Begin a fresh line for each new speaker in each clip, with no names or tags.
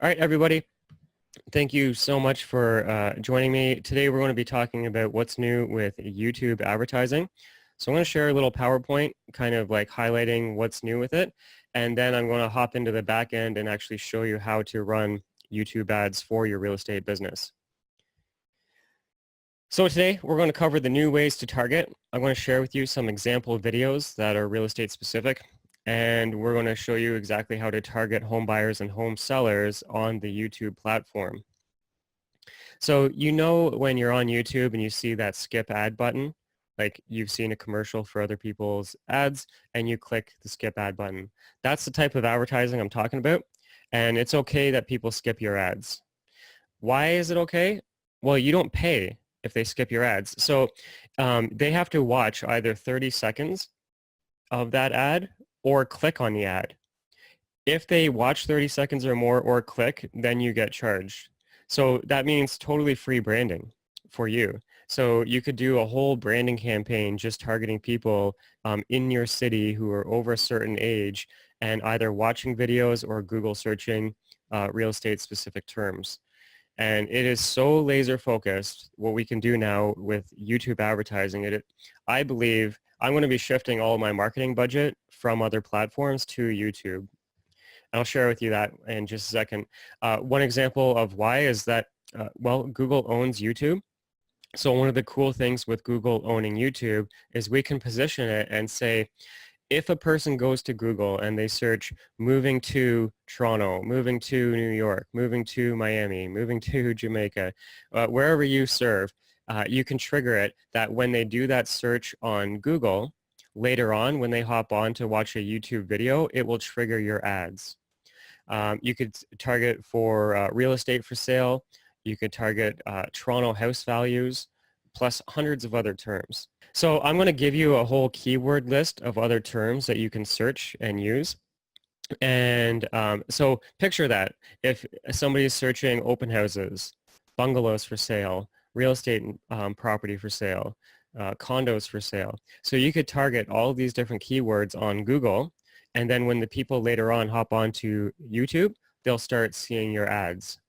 All right, everybody. Thank you so much for joining me. Today we're going to be talking about what's new with YouTube advertising. So I'm going to share a little PowerPoint kind of like highlighting what's new with it. And then I'm going to hop into the back end and actually show you how to run YouTube ads for your real estate business. So today we're going to cover the new ways to target. I'm going to share with you some example videos that are real estate specific. And we're going to show you exactly how to target home buyers and home sellers on the YouTube platform. So you know when you're on YouTube and you see that skip ad button, like you've seen a commercial for other people's ads and you click the skip ad button. That's the type of advertising I'm talking about. And it's okay that people skip your ads. Why is it okay? Well, you don't pay if they skip your ads. So they have to watch either 30 seconds of that ad or click on the ad. If they watch 30 seconds or more or click, then you get charged. So that means totally free branding for you. So you could do a whole branding campaign just targeting people in your city who are over a certain age and either watching videos or Google searching real estate specific terms. And it is so laser focused what we can do now with YouTube advertising. I believe I'm going to be shifting all of my marketing budget from other platforms to YouTube. I'll share with you that in just a second. One example of why is that, well, Google owns YouTube. So one of the cool things with Google owning YouTube is we can position it and say, if a person goes to Google and they search moving to Toronto, moving to New York, moving to Miami, moving to Jamaica, wherever you serve, you can trigger it that when they do that search on Google, later on when they hop on to watch a YouTube video, it will trigger your ads. You could target for real estate for sale. You could target Toronto house values, plus hundreds of other terms. So I'm going to give you a whole keyword list of other terms that you can search and use. And so picture that. If somebody is searching open houses, bungalows for sale, real estate property for sale, condos for sale. So you could target all of these different keywords on Google. And then when the people later on hop onto YouTube, they'll start seeing your ads.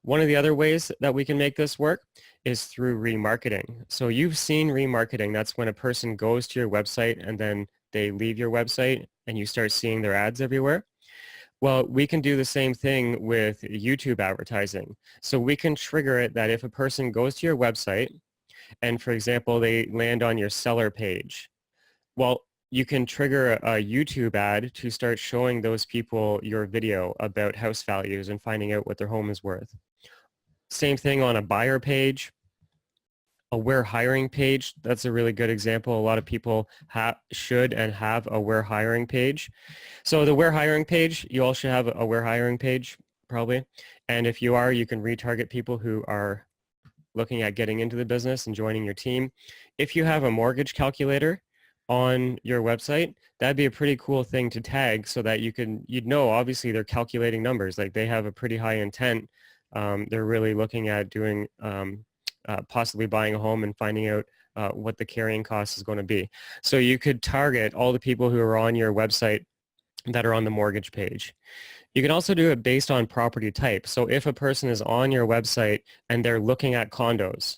One of the other ways that we can make this work is through remarketing. So you've seen remarketing. That's when a person goes to your website and then they leave your website and you start seeing their ads everywhere. Well, we can do the same thing with YouTube advertising. So we can trigger it that if a person goes to your website and, for example, they land on your seller page, well, you can trigger a YouTube ad to start showing those people your video about house values and finding out what their home is worth. Same thing on a buyer page, a where hiring page. That's a really good example. A lot of people should and have a where hiring page. So the where hiring page, you all should have a where hiring page probably. And if you are, you can retarget people who are looking at getting into the business and joining your team. If you have a mortgage calculator on your website, that'd be a pretty cool thing to tag so that you'd know obviously they're calculating numbers, like they have a pretty high intent. They're really looking at doing possibly buying a home and finding out what the carrying cost is going to be. So you could target all the people who are on your website that are on the mortgage page. You can also do it based on property type. So if a person is on your website and they're looking at condos,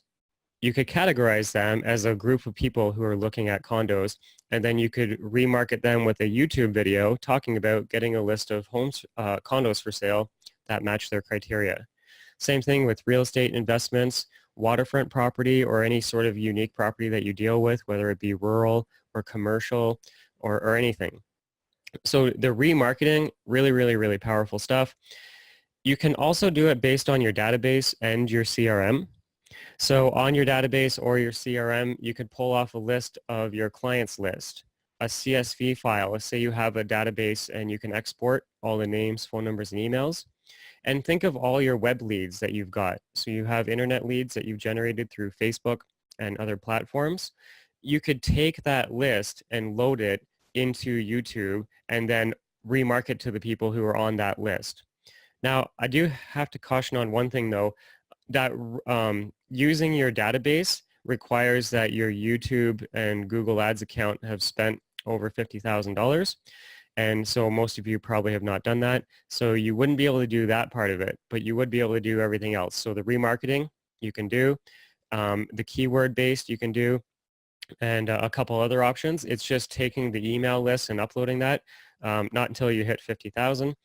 you could categorize them as a group of people who are looking at condos, and then you could remarket them with a YouTube video talking about getting a list of homes, condos for sale that match their criteria. Same thing with real estate investments, waterfront property, or any sort of unique property that you deal with, whether it be rural or commercial or anything. So the remarketing, really, really, really powerful stuff. You can also do it based on your database and your CRM. So on your database or your CRM, you could pull off a list of your clients list, a CSV file. Let's say you have a database and you can export all the names, phone numbers, and emails. And think of all your web leads that you've got. So you have internet leads that you've generated through Facebook and other platforms. You could take that list and load it into YouTube and then remarket to the people who are on that list. Now, I do have to caution on one thing though, that using your database requires that your YouTube and Google Ads account have spent over $50,000. And so most of you probably have not done that. So you wouldn't be able to do that part of it, but you would be able to do everything else. So the remarketing you can do, the keyword based you can do, and a couple other options. It's just taking the email list and uploading that, not until you hit 50,000.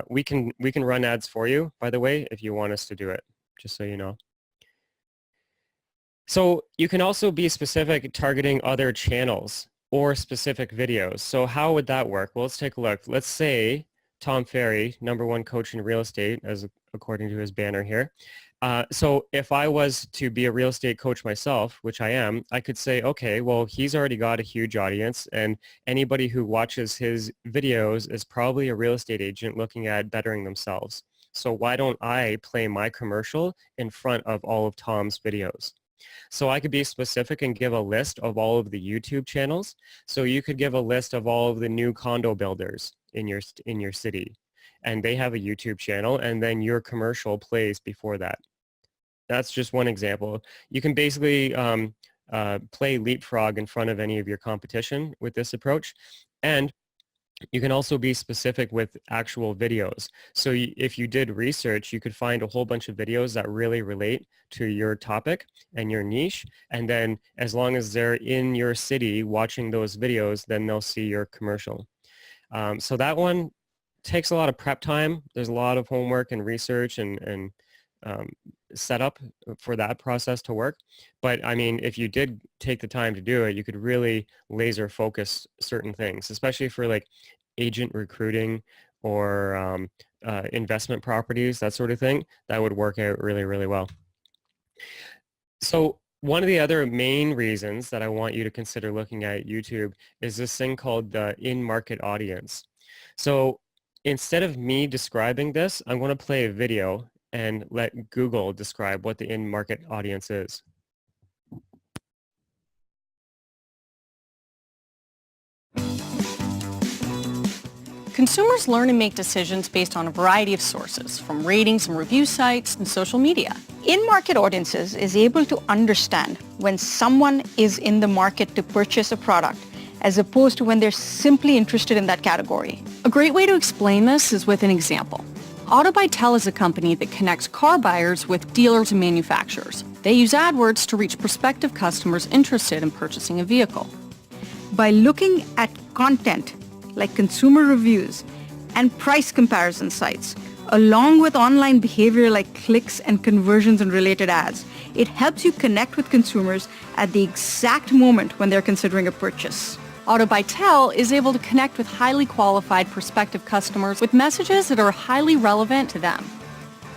We can run ads for you, by the way, if you want us to do it, just so you know. So you can also be specific targeting other channels or specific videos. So how would that work? Well, let's take a look. Let's say Tom Ferry, #1 coach in real estate, as according to his banner here. So if I was to be a real estate coach myself, which I am, I could say, okay, well, he's already got a huge audience, and anybody who watches his videos is probably a real estate agent looking at bettering themselves. So why don't I play my commercial in front of all of Tom's videos? So I could be specific and give a list of all of the YouTube channels. So you could give a list of all of the new condo builders in your city, and they have a YouTube channel, and then your commercial plays before that. That's just one example. You can basically play leapfrog in front of any of your competition with this approach. And you can also be specific with actual videos. So if you did research, you could find a whole bunch of videos that really relate to your topic and your niche. And then as long as they're in your city watching those videos, then they'll see your commercial. So that one takes a lot of prep time. There's a lot of homework and research and setup for that process to work. But I mean, if you did take the time to do it, you could really laser focus certain things, especially for like agent recruiting or investment properties, that sort of thing. That would work out really, really well. So one of the other main reasons that I want you to consider looking at YouTube is this thing called the in-market audience. So instead of me describing this, I'm going to play a video and let Google describe what the in-market audience is.
Consumers learn and make decisions based on a variety of sources, from ratings and review sites and social media.
In-market audiences is able to understand when someone is in the market to purchase a product, as opposed to when they're simply interested in that category.
A great way to explain this is with an example. AutoBuyTel is a company that connects car buyers with dealers and manufacturers. They use AdWords to reach prospective customers interested in purchasing a vehicle.
By looking at content like consumer reviews and price comparison sites, along with online behavior like clicks and conversions and related ads, it helps you connect with consumers at the exact moment when they're considering a purchase.
AutoBuyTel is able to connect with highly qualified prospective customers with messages that are highly relevant to them.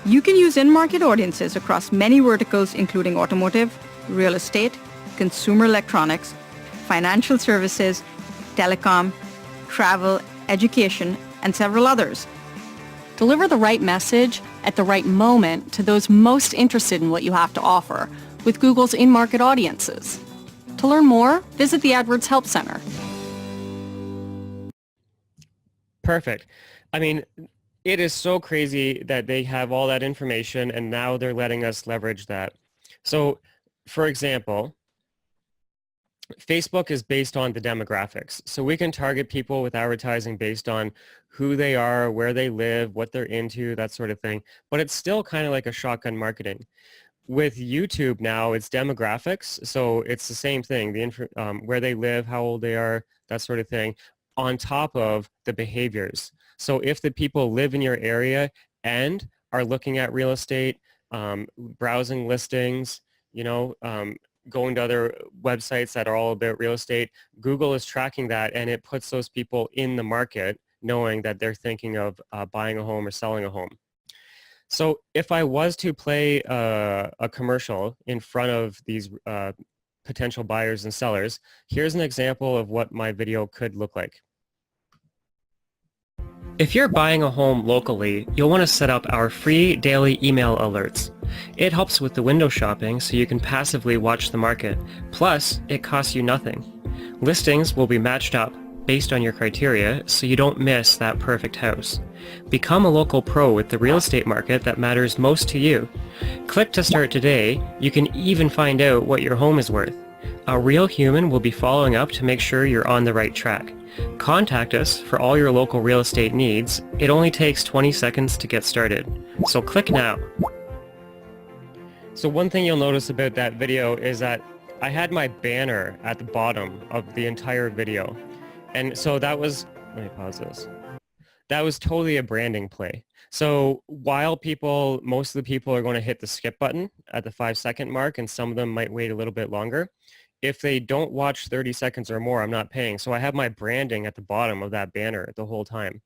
You can use in-market audiences across many verticals, including automotive, real estate, consumer electronics, financial services, telecom, travel, education, and several others.
Deliver the right message at the right moment to those most interested in what you have to offer with Google's in-market audiences. To learn more, visit the AdWords Help Center.
Perfect. I mean, it is so crazy that they have all that information and now they're letting us leverage that. So, for example, Facebook is based on the demographics. So we can target people with advertising based on who they are, where they live, what they're into, that sort of thing. But it's still kind of like a shotgun marketing. With YouTube now, it's demographics. So it's the same thing, where they live, how old they are, that sort of thing, on top of the behaviors. So if the people live in your area and are looking at real estate, browsing listings, going to other websites that are all about real estate, Google is tracking that and it puts those people in the market knowing that they're thinking of buying a home or selling a home. So if I was to play a commercial in front of these potential buyers and sellers, here's an example of what my video could look like. If you're buying a home locally, you'll want to set up our free daily email alerts. It helps with the window shopping so you can passively watch the market. Plus, it costs you nothing. Listings will be matched up based on your criteria so you don't miss that perfect house. Become a local pro with the real estate market that matters most to you. Click to start today. You can even find out what your home is worth. A real human will be following up to make sure you're on the right track. Contact us for all your local real estate needs. It only takes 20 seconds to get started. So click now. So one thing you'll notice about that video is that I had my banner at the bottom of the entire video. And so that was, let me pause this. That was totally a branding play. So while most of the people are going to hit the skip button at the 5-second mark, and some of them might wait a little bit longer, if they don't watch 30 seconds or more, I'm not paying. So I have my branding at the bottom of that banner the whole time.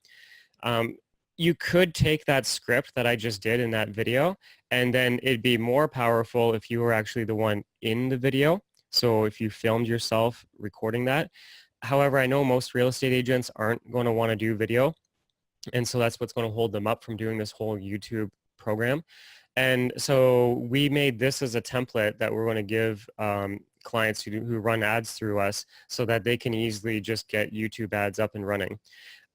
You could take that script that I just did in that video, and then it'd be more powerful if you were actually the one in the video. So if you filmed yourself recording that. However, I know most real estate agents aren't going to want to do video. And so that's what's going to hold them up from doing this whole YouTube program. And so we made this as a template that we're going to give clients who run ads through us so that they can easily just get YouTube ads up and running.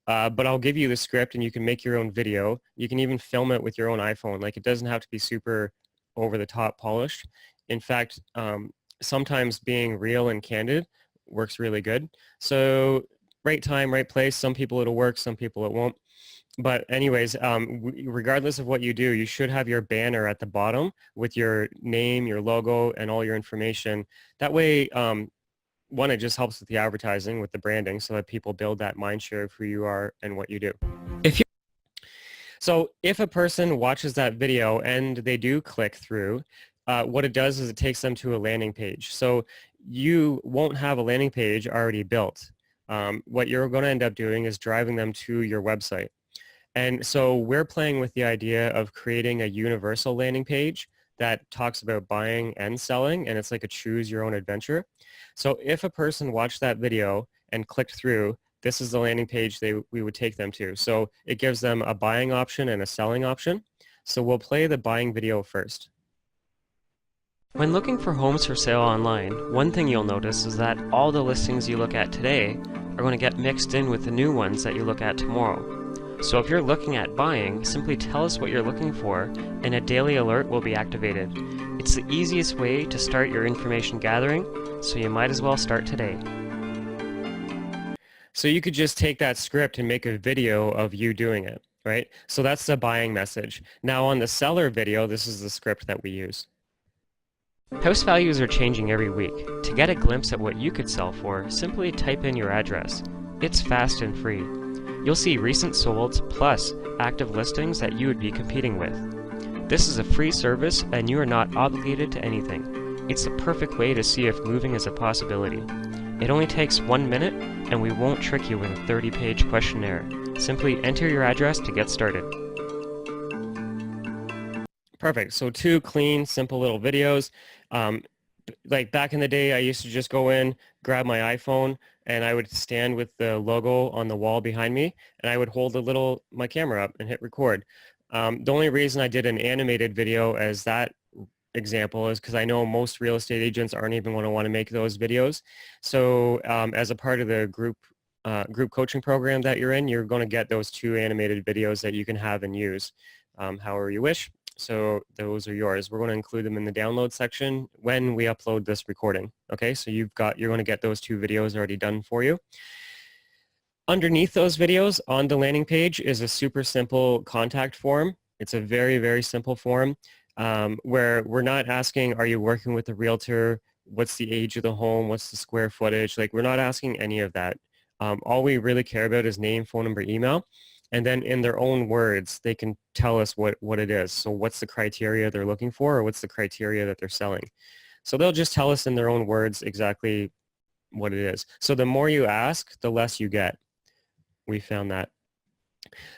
But I'll give you the script and you can make your own video. You can even film it with your own iPhone. Like, it doesn't have to be super over the top polished. In fact, sometimes being real and candid works really good. So right time, right place. Some people it'll work, some people it won't. But anyways, regardless of what you do, you should have your banner at the bottom with your name, your logo, and all your information. That way, one, it just helps with the advertising, with the branding, so that people build that mind share of who you are and what you do. So if a person watches that video and they do click through, what it does is it takes them to a landing page. So you won't have a landing page already built. What you're going to end up doing is driving them to your website. And so we're playing with the idea of creating a universal landing page that talks about buying and selling, and it's like a choose your own adventure. So if a person watched that video and clicked through, this is the landing page we would take them to. So it gives them a buying option and a selling option. So we'll play the buying video first. When looking for homes for sale online, one thing you'll notice is that all the listings you look at today are going to get mixed in with the new ones that you look at tomorrow. So if you're looking at buying, simply tell us what you're looking for and a daily alert will be activated. It's the easiest way to start your information gathering, so you might as well start today. So you could just take that script and make a video of you doing it, right? So that's the buying message. Now on the seller video, this is the script that we use. House values are changing every week. To get a glimpse at what you could sell for, simply type in your address. It's fast and free. You'll see recent solds plus active listings that you would be competing with. This is a free service and you are not obligated to anything. It's the perfect way to see if moving is a possibility. It only takes 1 minute and we won't trick you with a 30-page questionnaire. Simply enter your address to get started. Perfect. So 2 clean, simple little videos. Like back in the day, I used to just go in, grab my iPhone, and I would stand with the logo on the wall behind me, and I would hold my camera up and hit record. The only reason I did an animated video as that example is because I know most real estate agents aren't even going to want to make those videos. So as a part of the group coaching program that you're in, you're going to get those 2 animated videos that you can have and use however you wish. So those are yours. We're going to include them in the download section when we upload this recording. Okay, so you're going to get those 2 videos already done for you. Underneath those videos on the landing page is a super simple contact form. It's a very, very simple form where we're not asking, are you working with a realtor? What's the age of the home? What's the square footage? Like, we're not asking any of that. All we really care about is name, phone number, email. And then in their own words, they can tell us what it is. So what's the criteria they're looking for, or what's the criteria that they're selling? So they'll just tell us in their own words exactly what it is. So the more you ask, the less you get. We found that.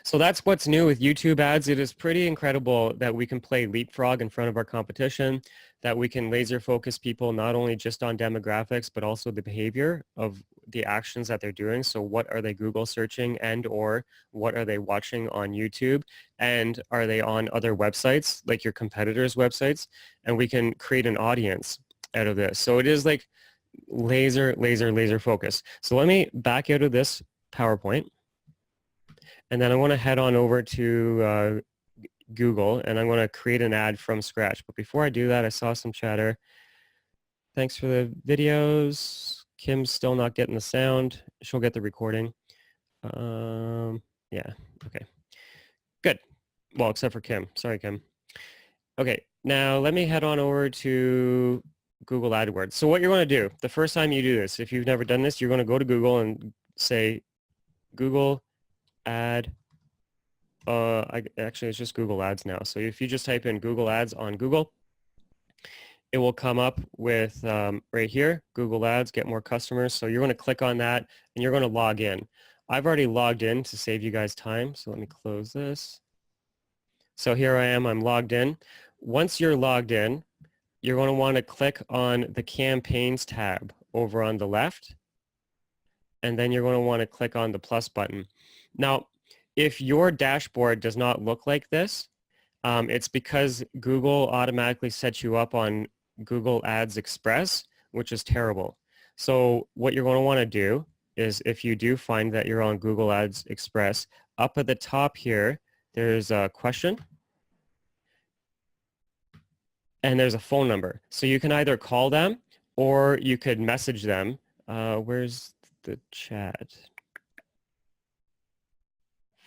So that's what's new with YouTube ads. It is pretty incredible that we can play leapfrog in front of our competition, that we can laser focus people not only just on demographics, but also the behavior of the actions that they're doing. So what are they Google searching, and or what are they watching on YouTube, and are they on other websites like your competitors' websites? And we can create an audience out of this. So it is like laser focus. So let me back out of this PowerPoint. And then I want to head on over to Google, and I'm going to create an ad from scratch. But before I do that, I saw some chatter. Thanks for the videos. Kim's still not getting the sound. She'll get the recording. Yeah, okay. Good. Well, except for Kim. Sorry, Kim. Okay, now let me head on over to Google AdWords. So what you're going to do, the first time you do this, if you've never done this, you're going to go to Google and say Google Ad. Actually, it's just Google Ads now. So if you just type in Google Ads on Google, it will come up with right here, Google Ads, get more customers. So you're going to click on that and you're going to log in. I've already logged in to save you guys time. So let me close this. So here I am, I'm logged in. Once you're logged in, you're going to want to click on the Campaigns tab over on the left. And then you're going to want to click on the plus button. Now, if your dashboard does not look like this, it's because Google automatically sets you up on Google Ads Express, which is terrible. So what you're going to want to do is, if you do find that you're on Google Ads Express, up at the top here, there's a question and there's a phone number. So you can either call them or you could message them. Where's the chat?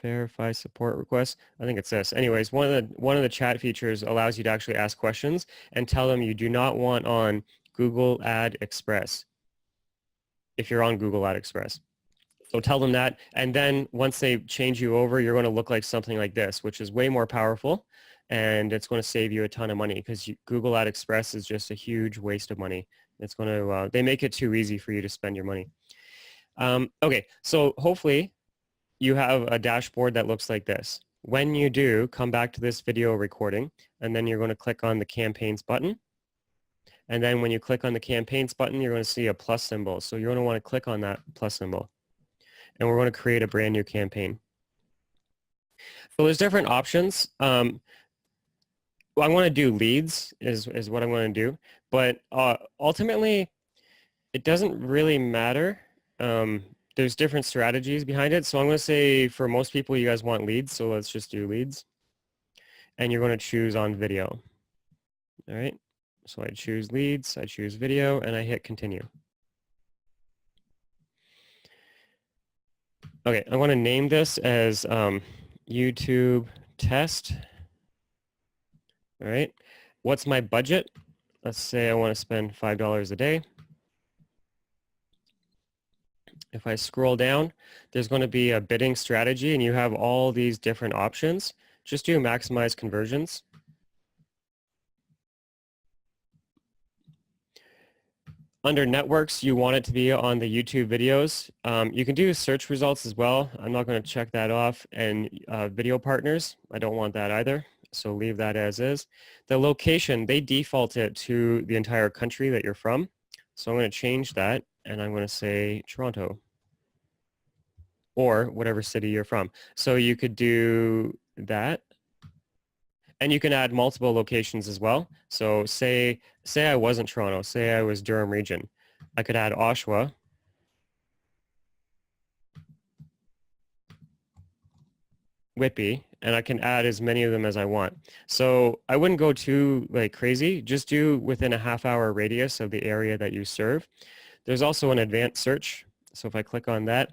Verify support requests. I think it's this. Anyways, one of the chat features allows you to actually ask questions and tell them you do not want on Google Ad Express if you're on Google Ad Express. So tell them that, and then once they change you over, you're going to look like something like this, which is way more powerful, and it's going to save you a ton of money because Google Ad Express is just a huge waste of money. It's going to they make it too easy for you to spend your money. Okay, so hopefully you have a dashboard that looks like this. When you do, come back to this video recording, and then you're going to click on the Campaigns button. And then when you click on the Campaigns button, you're going to see a plus symbol. So you're going to want to click on that plus symbol. And we're going to create a brand new campaign. So there's different options. I want to do leads is what I'm going to do. But ultimately, it doesn't really matter. There's different strategies behind it. So I'm going to say for most people, you guys want leads. So let's just do leads. And you're going to choose on video. All right. So I choose leads, I choose video, and I hit continue. Okay, I want to name this as YouTube test. All right. What's my budget? Let's say I want to spend $5 a day. If I scroll down, there's going to be a bidding strategy, and you have all these different options. Just do maximize conversions. Under networks, you want it to be on the YouTube videos. You can do search results as well. I'm not going to check that off. And video partners, I don't want that either. So leave that as is. The location, they default it to the entire country that you're from. So I'm going to change that, and I'm going to say Toronto or whatever city you're from. So you could do that. And you can add multiple locations as well. So say I wasn't Toronto, say I was Durham region. I could add Oshawa. Whitby, and I can add as many of them as I want. So I wouldn't go too crazy. Just do within a half-hour radius of the area that you serve. There's also an advanced search. So if I click on that,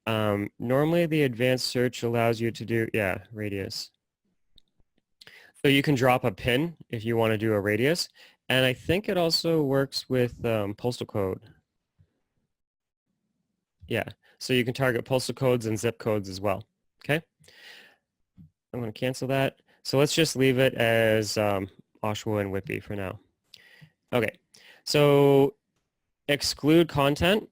normally the advanced search allows you to do, radius. So you can drop a pin if you want to do a radius. And I think it also works with postal code. Yeah, so you can target postal codes and zip codes as well. Okay, I'm going to cancel that. So let's just leave it as Oshawa and Whitby for now. Okay, so exclude content.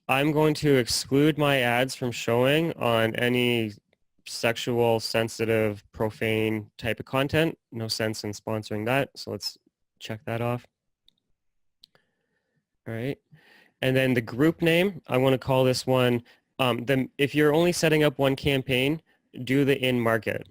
I'm going to exclude my ads from showing on any sexual, sensitive, profane type of content. No sense in sponsoring that. So let's check that off. All right. And then the group name, I want to call this one, if you're only setting up one campaign, do the in-market.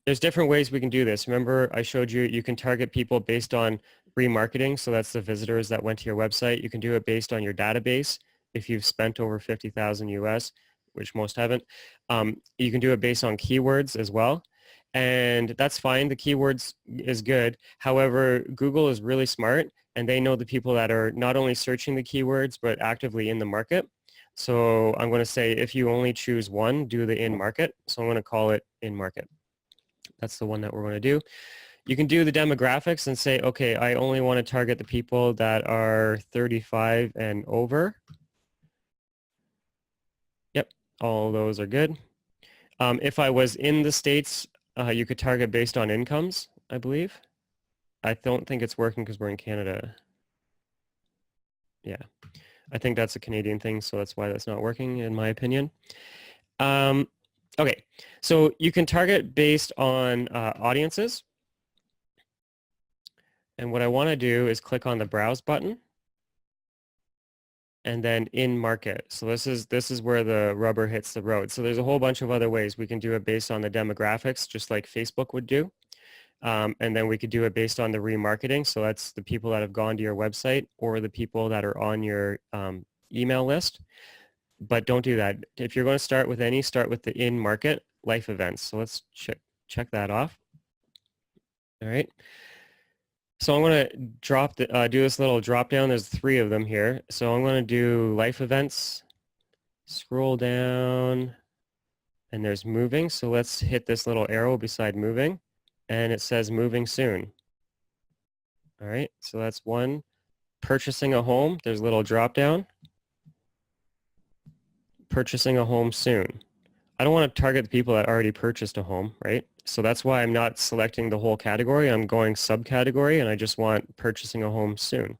There's different ways we can do this. Remember, I showed you, you can target people based on remarketing. So that's the visitors that went to your website. You can do it based on your database. If you've spent over 50,000 US, which most haven't. You can do it based on keywords as well. And that's fine. The keywords is good. However, Google is really smart, and they know the people that are not only searching the keywords, but actively in the market. So I'm going to say if you only choose one, do the in market. So I'm going to call it in market. That's the one that we're going to do. You can do the demographics and say, okay, I only want to target the people that are 35 and over. Yep, all those are good. If I was in the States, you could target based on incomes, I believe. I don't think it's working because we're in Canada. Yeah, I think that's a Canadian thing, so that's why that's not working, in my opinion. Okay, so you can target based on audiences. And what I want to do is click on the Browse button and then in market. So this is where the rubber hits the road. So there's a whole bunch of other ways we can do it based on the demographics, just like Facebook would do. And then we could do it based on the remarketing. So that's the people that have gone to your website or the people that are on your email list. But don't do that. If you're going to start with any, start with the in-market life events. So let's check that off. All right. So I'm going to do this little drop down. There's 3 of them here. So I'm going to do life events, scroll down, and there's moving. So let's hit this little arrow beside moving, and it says moving soon. All right, so that's one. Purchasing a home, there's a little drop down. Purchasing a home soon. I don't want to target the people that already purchased a home, right? So that's why I'm not selecting the whole category. I'm going subcategory, and I just want purchasing a home soon.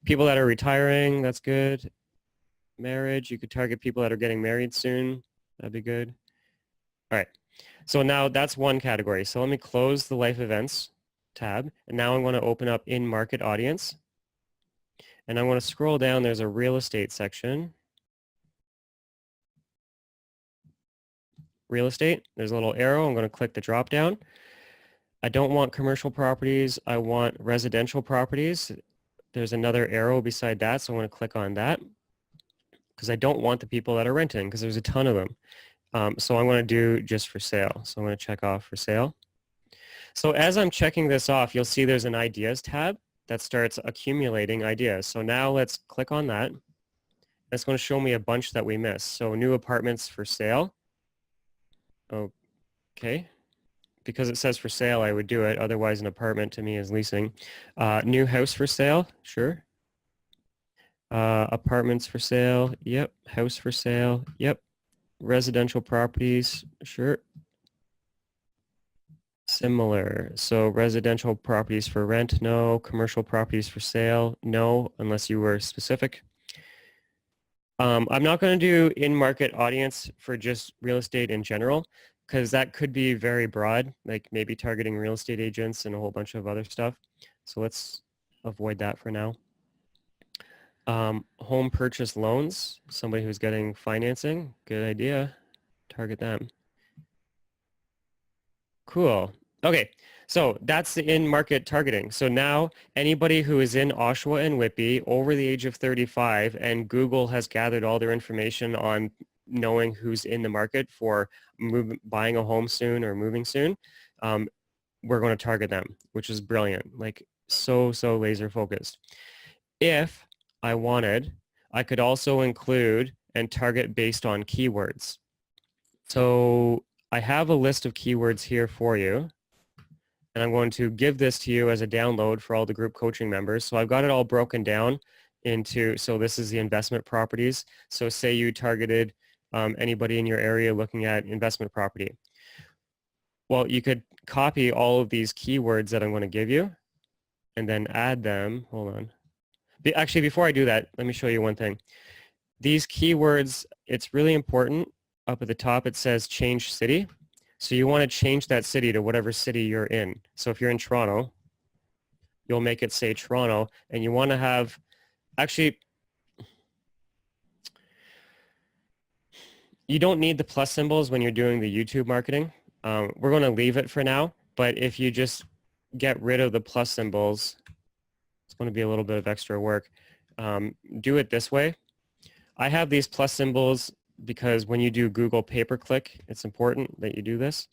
People that are retiring, that's good. Marriage, you could target people that are getting married soon. That'd be good. All right. So now that's one category. So let me close the life events tab. And now I'm going to open up in market audience. And I'm going to scroll down. There's a real estate section. Real estate, there's a little arrow. I'm going to click the drop down. I don't want commercial properties. I want residential properties. There's another arrow beside that, so I'm going to click on that because I don't want the people that are renting because there's a ton of them. So I'm going to do just for sale. So I'm going to check off for sale. So as I'm checking this off, you'll see there's an ideas tab that starts accumulating ideas. So now let's click on that. It's going to show me a bunch that we missed. So new apartments for sale. Okay. Because it says for sale, I would do it. Otherwise, an apartment to me is leasing. New house for sale. Sure. Apartments for sale. Yep. House for sale. Yep. Residential properties. Sure. Similar. So residential properties for rent. No. Commercial properties for sale. No, unless you were specific. I'm not going to do in-market audience for just real estate in general, because that could be very broad, like maybe targeting real estate agents and a whole bunch of other stuff. So let's avoid that for now. Home purchase loans, somebody who's getting financing, good idea. Target them. Cool. Okay, so that's the in-market targeting. So now anybody who is in Oshawa and Whitby over the age of 35 and Google has gathered all their information on knowing who's in the market for buying a home soon or moving soon, we're going to target them, which is brilliant, like so laser focused. If I wanted, I could also include and target based on keywords. So I have a list of keywords here for you. And I'm going to give this to you as a download for all the group coaching members. So I've got it all broken down into, so this is the investment properties. So say you targeted anybody in your area looking at investment property. Well, you could copy all of these keywords that I'm going to give you and then add them. Hold on. Actually, before I do that, let me show you one thing. These keywords, it's really important. Up at the top, it says change city. So you want to change that city to whatever city you're in. So if you're in Toronto, you'll make it say Toronto, and you want to have, actually, you don't need the plus symbols when you're doing the YouTube marketing. We're going to leave it for now, but if you just get rid of the plus symbols, it's going to be a little bit of extra work. Do it this way. I have these plus symbols because when you do Google pay-per-click, it's important that you do this.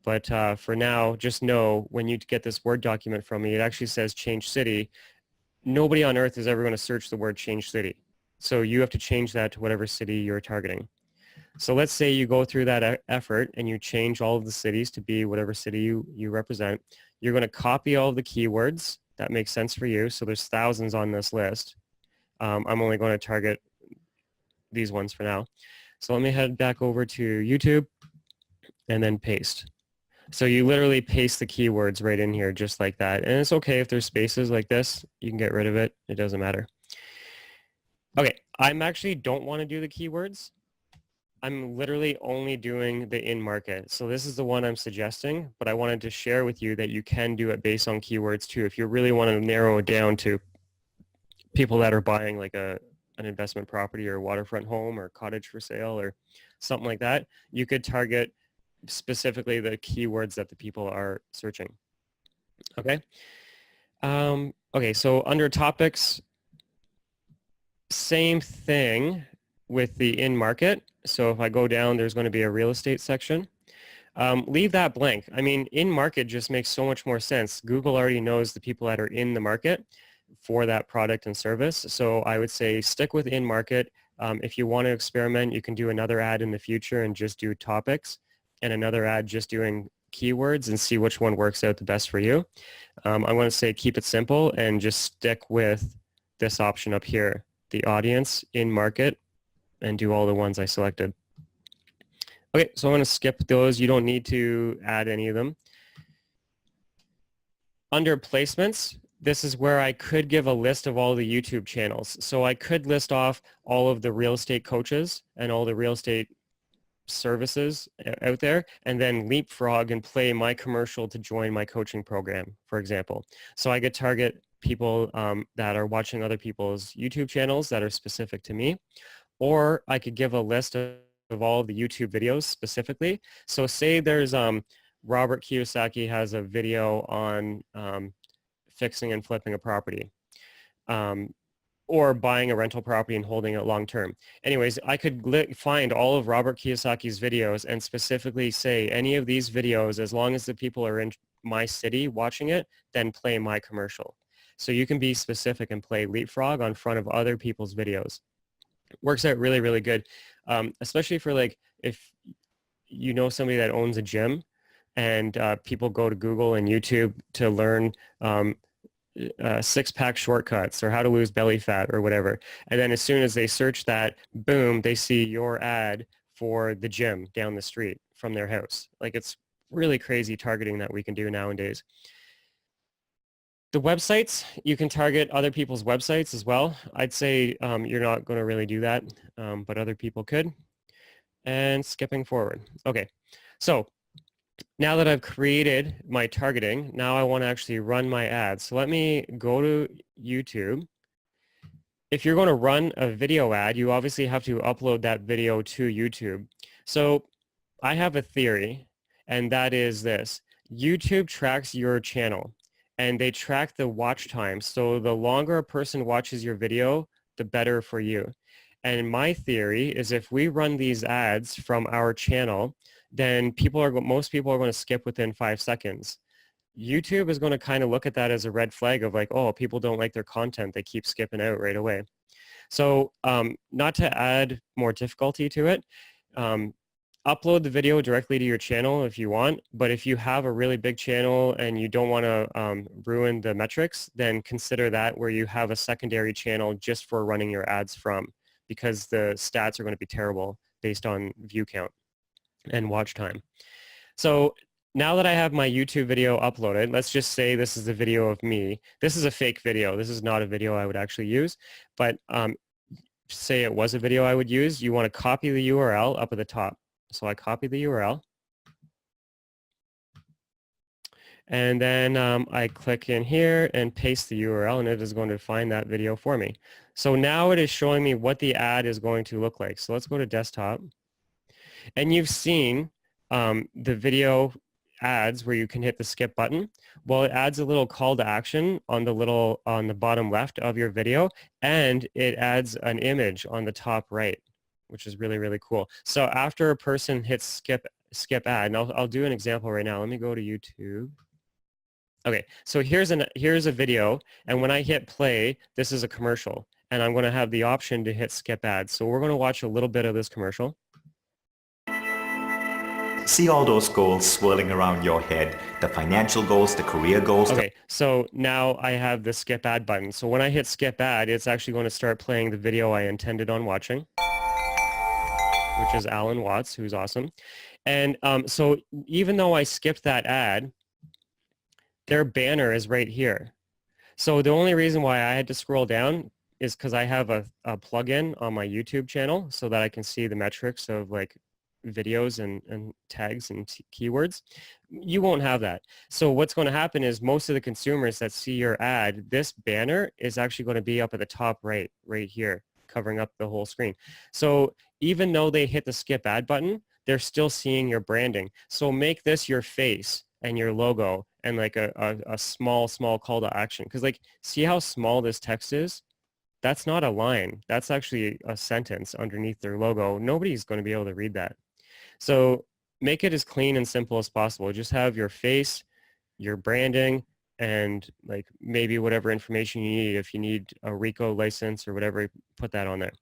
But for now, just know when you get this Word document from me, it actually says change city. Nobody on earth is ever going to search the word change city. So you have to change that to whatever city you're targeting. So let's say you go through that effort and you change all of the cities to be whatever city you represent. You're going to copy all of the keywords that make sense for you. So there's thousands on this list. I'm only going to target these ones for now. So let me head back over to YouTube and then paste. So you literally paste the keywords right in here just like that. And it's okay if there's spaces like this. You can get rid of it. It doesn't matter. Okay, I'm actually don't want to do the keywords. I'm literally only doing the in-market. So this is the one I'm suggesting, but I wanted to share with you that you can do it based on keywords too. If you really want to narrow it down to people that are buying like an investment property or waterfront home or cottage for sale or something like that, you could target specifically the keywords that the people are searching. Okay. Okay, so under topics, same thing with the in-market. So if I go down, there's going to be a real estate section. Leave that blank. I mean, in-market just makes so much more sense. Google already knows the people that are in the market for that product and service. So I would say stick with in-market. If you want to experiment, you can do another ad in the future and just do topics, and another ad just doing keywords and see which one works out the best for you. I want to say keep it simple and just stick with this option up here, the audience, in-market, and do all the ones I selected. Okay, so I'm going to skip those. You don't need to add any of them. Under placements, this is where I could give a list of all the YouTube channels. So I could list off all of the real estate coaches and all the real estate services out there, and then leapfrog and play my commercial to join my coaching program, for example. So I could target people that are watching other people's YouTube channels that are specific to me, or I could give a list of all of the YouTube videos specifically. So say there's Robert Kiyosaki has a video on fixing and flipping a property, or buying a rental property and holding it long term. Anyways, I could find all of Robert Kiyosaki's videos and specifically say any of these videos, as long as the people are in my city watching it, then play my commercial. So you can be specific and play leapfrog on front of other people's videos. Works out really, really good, especially for like if you know somebody that owns a gym and people go to Google and YouTube to learn six-pack shortcuts or how to lose belly fat or whatever. And then as soon as they search that, boom, they see your ad for the gym down the street from their house. Like, it's really crazy targeting that we can do nowadays. The websites, you can target other people's websites as well. I'd say you're not going to really do that, but other people could. And skipping forward. Okay, so now that I've created my targeting, now I want to actually run my ads. So let me go to YouTube. If you're going to run a video ad, you obviously have to upload that video to YouTube. So I have a theory, and that is this. YouTube tracks your channel, and they track the watch time. So the longer a person watches your video, the better for you. And my theory is if we run these ads from our channel, then most people are going to skip within 5 seconds. YouTube is going to kind of look at that as a red flag of like, oh, people don't like their content. They keep skipping out right away. So not to add more difficulty to it, upload the video directly to your channel if you want. But if you have a really big channel and you don't want to ruin the metrics, then consider that where you have a secondary channel just for running your ads from, because the stats are going to be terrible based on view count and watch time. So now that I have my YouTube video uploaded, let's just say this is a video of me. This is a fake video. This is not a video I would actually use, but say it was a video I would use. You want to copy the URL up at the top. So I copy the URL. And then I click in here and paste the URL, and it is going to find that video for me. So now it is showing me what the ad is going to look like. So let's go to desktop. And you've seen the video ads where you can hit the skip button. Well, it adds a little call to action on the bottom left of your video, and it adds an image on the top right, which is really, really cool. So after a person hits skip skip ad, and I'll do an example right now. Let me go to YouTube. Okay, so here's a video, and when I hit play, this is a commercial, and I'm going to have the option to hit skip ad. So we're going to watch a little bit of this commercial.
See all those goals swirling around your head, the financial goals, the career goals.
Okay, so now I have the skip ad button. So when I hit skip ad, it's actually going to start playing the video I intended on watching, which is Alan Watts, who's awesome. And so even though I skipped that ad, their banner is right here. So the only reason why I had to scroll down is because I have a plugin on my YouTube channel so that I can see the metrics of like videos and tags and keywords. You won't have that. So what's going to happen is most of the consumers that see your ad, this banner is actually going to be up at the top right here, covering up the whole screen. So even though they hit the skip ad button, they're still seeing your branding. So make this your face and your logo and like a small call to action. Because like, see how small this text is? That's not a line. That's actually a sentence underneath their logo. Nobody's going to be able to read that. So make it as clean and simple as possible. Just have your face, your branding, and like maybe whatever information you need. If you need a RICO license or whatever, put that on there.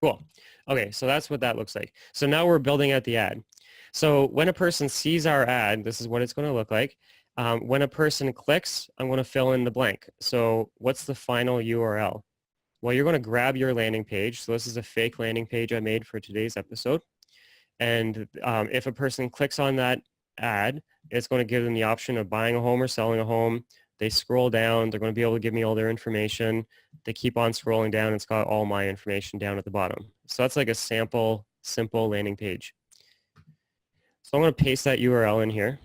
Cool. Okay, so that's what that looks like. So now we're building out the ad. So when a person sees our ad, this is what it's going to look like. When a person clicks, I'm going to fill in the blank. So what's the final URL? Well, you're going to grab your landing page. So this is a fake landing page I made for today's episode. And if a person clicks on that ad, it's going to give them the option of buying a home or selling a home. They scroll down. They're going to be able to give me all their information. They keep on scrolling down. It's got all my information down at the bottom. So that's like a sample, simple landing page. So I'm going to paste that URL in here.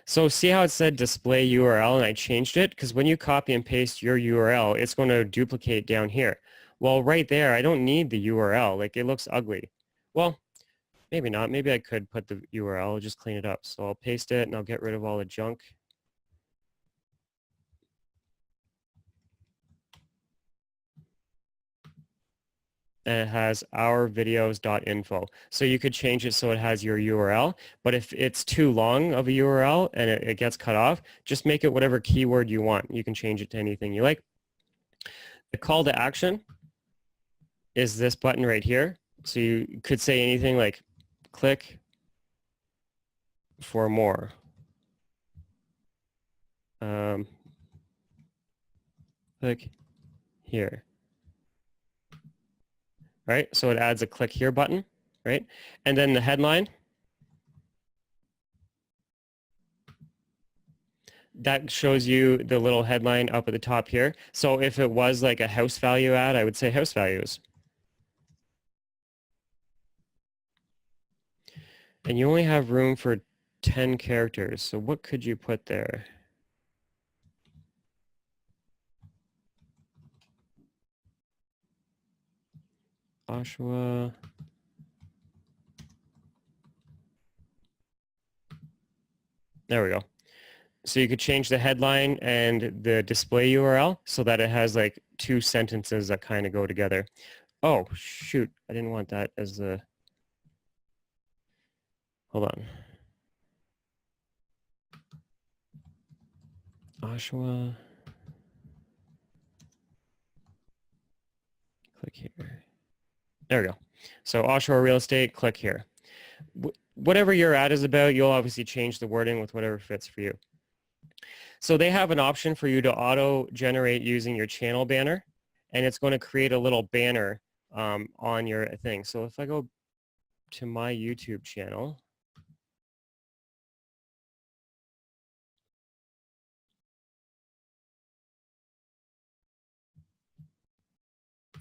So see how it said display URL and I changed it? Because when you copy and paste your URL, it's going to duplicate down here. Well, right there, I don't need the URL. Like, it looks ugly. Well, maybe not. Maybe I could put the URL, I'll just clean it up. So I'll paste it and I'll get rid of all the junk. And it has ourvideos.info. So you could change it so it has your URL, but if it's too long of a URL and it gets cut off, just make it whatever keyword you want. You can change it to anything you like. The call to action is this button right here. So you could say anything like click for more. Click here. Right? So it adds a click here button, right? And then the headline, that shows you the little headline up at the top here. So if it was like a house value ad, I would say house values. And you only have room for 10 characters. So what could you put there? Oshawa. There we go. So you could change the headline and the display URL so that it has like two sentences that kind of go together. Oh, shoot. I didn't want that as the... Hold on. Oshawa. Click here. There we go. So Oshawa Real Estate, click here. Whatever your ad is about, you'll obviously change the wording with whatever fits for you. So they have an option for you to auto-generate using your channel banner, and it's going to create a little banner on your thing. So if I go to my YouTube channel,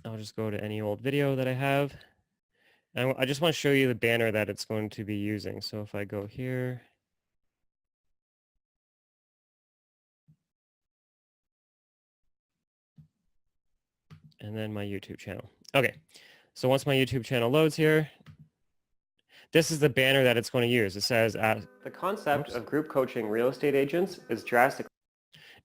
I'll just go to any old video that I have. And I just want to show you the banner that it's going to be using. So if I go here, and then my YouTube channel. Okay, so once my YouTube channel loads here, this is the banner that it's going to use. It says, the concept of group coaching real estate agents is drastically.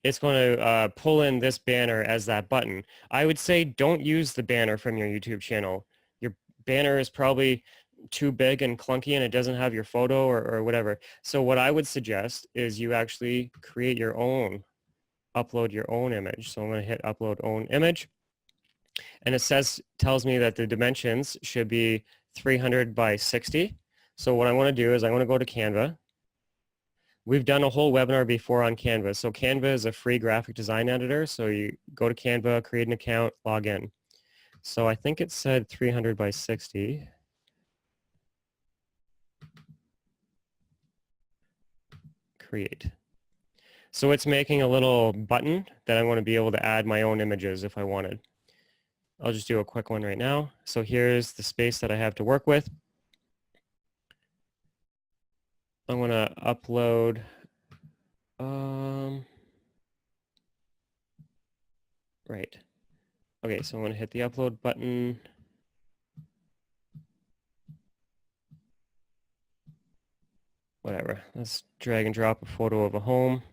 It's going to pull in this banner as that button. I would say don't use the banner from your YouTube channel. Your banner is probably too big and clunky and it doesn't have your photo or whatever. So what I would suggest is you actually create your own, upload your own image. So I'm going to hit upload own image. And it tells me that the dimensions should be 300 by 60. So what I want to do is I want to go to Canva. We've done a whole webinar before on Canva. So Canva is a free graphic design editor. So you go to Canva, create an account, log in. So I think it said 300 by 60. Create. So it's making a little button that I want to be able to add my own images if I wanted. I'll just do a quick one right now. So here's the space that I have to work with. I'm going to upload right. Okay, so I'm going to hit the upload button. Whatever. Let's drag and drop a photo of a home.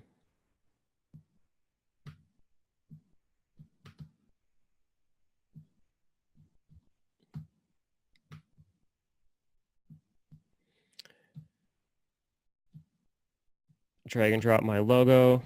Drag and drop my logo,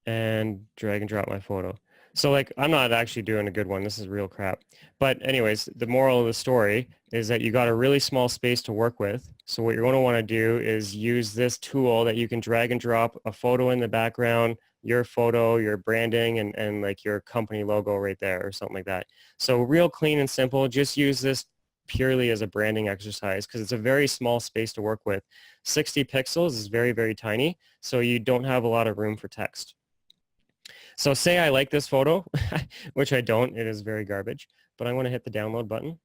and drag and drop my photo. So like, I'm not actually doing a good one. This is real crap. But anyways, the moral of the story is that you got a really small space to work with. So what you're going to want to do is use this tool that you can drag and drop a photo in the background, your photo, your branding, and like your company logo right there or something like that. So real clean and simple. Just use this purely as a branding exercise because it's a very small space to work with. 60 pixels is very, very tiny, so you don't have a lot of room for text. So say I like this photo, which I don't, it is very garbage, but I'm going to hit the download button.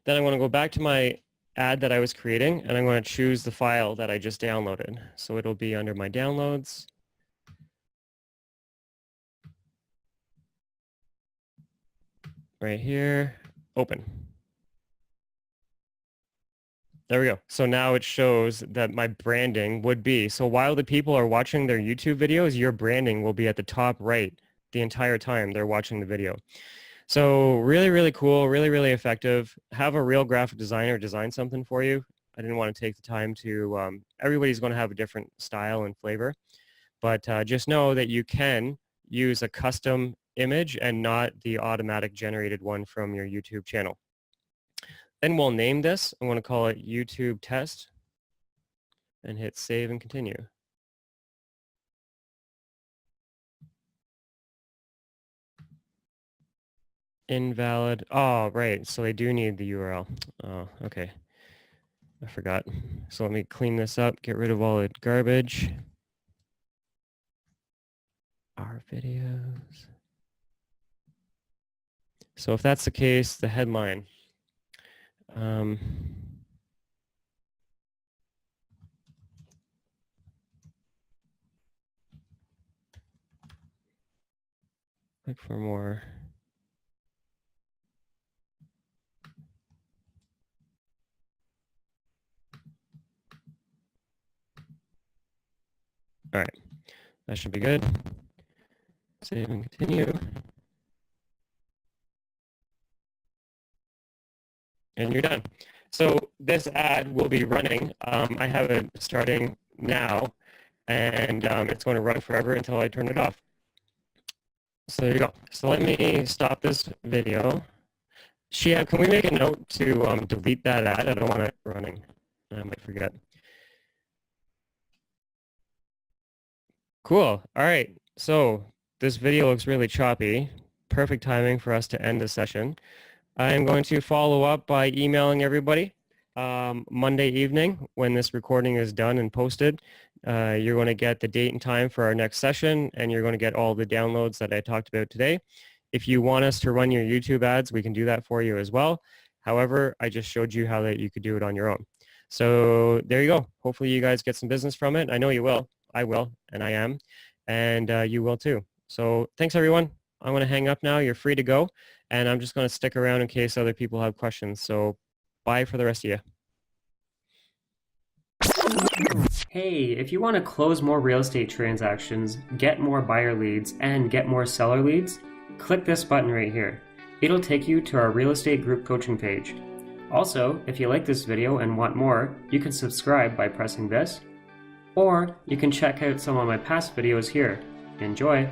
Then I'm going to go back to my ad that I was creating, and I'm going to choose the file that I just downloaded. So it'll be under my downloads. Right here, open. There we go. So now it shows that my branding would be, so while the people are watching their YouTube videos, your branding will be at the top right the entire time they're watching the video. So really, really cool, really, really effective. Have a real graphic designer design something for you. I didn't want to take the time to, everybody's going to have a different style and flavor, but just know that you can use a custom image and not the automatic generated one from your YouTube channel. Then we'll name this. I'm going to call it YouTube test and hit save and continue. Invalid. Oh, right. So they do need the URL. Oh, okay. I forgot. So let me clean this up, get rid of all the garbage. Our videos. So if that's the case, the headline. Look for more. All right, that should be good. Save and continue. And you're done. So this ad will be running. I have it starting now, and it's going to run forever until I turn it off. So there you go. So let me stop this video. Shia, can we make a note to delete that ad? I don't want it running. I might forget. Cool. All right. So this video looks really choppy. Perfect timing for us to end the session. I'm going to follow up by emailing everybody Monday evening when this recording is done and posted. You're going to get the date and time for our next session, and you're going to get all the downloads that I talked about today. If you want us to run your YouTube ads, we can do that for you as well. However, I just showed you how that you could do it on your own. So there you go. Hopefully you guys get some business from it. I know you will. I will, and I am, and you will too. So thanks everyone. I'm going to hang up now. You're free to go, and I'm just going to stick around in case other people have questions. So bye for the rest of you. Hey, if you want to close more real estate transactions, get more buyer leads, and get more seller leads, click this button right here. It'll take you to our real estate group coaching page. Also, if you like this video and want more, you can subscribe by pressing this, or you can check out some of my past videos here. Enjoy!